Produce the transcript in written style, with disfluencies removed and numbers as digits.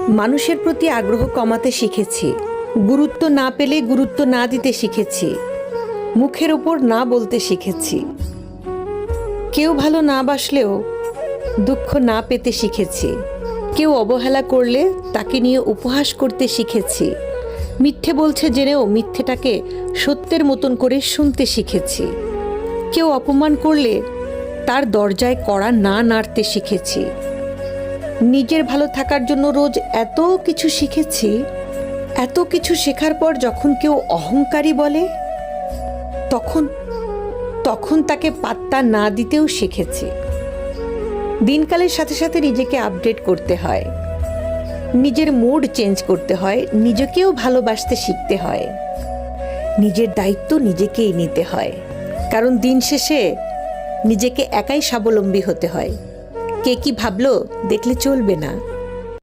মানুষের প্রতি আগ্রহ কমাতে শিখেছি, গুরুত্ব না পেলে গুরুত্ব না দিতে শিখেছি, মুখের ওপর না বলতে শিখেছি, কেউ ভালো না বাসলেও দুঃখ না পেতে শিখেছি, কেউ অবহেলা করলে তাকে নিয়ে উপহাস করতে শিখেছি, মিথ্যে বলছে জেনেও মিথ্যেটাকে সত্যের মতন করে শুনতে শিখেছি, কেউ অপমান করলে তার দরজায় কড়া না নাড়তে শিখেছি। নিজের ভালো থাকার জন্য রোজ এত কিছু শিখেছি। এত কিছু শেখার পর যখন কেউ অহংকারী বলে তখন তখন তাকে পাত্তা না দিতেও শিখেছি। দিনকালের সাথে সাথে নিজেকে আপডেট করতে হয়, নিজের মুড চেঞ্জ করতে হয়, নিজেকেও ভালোবাসতে শিখতে হয়, নিজের দায়িত্ব নিজেকেই নিতে হয়। কারণ দিন শেষে নিজেকে একাই স্বাবলম্বী হতে হয়। কে কি ভাবলো দেখলে চলবে না।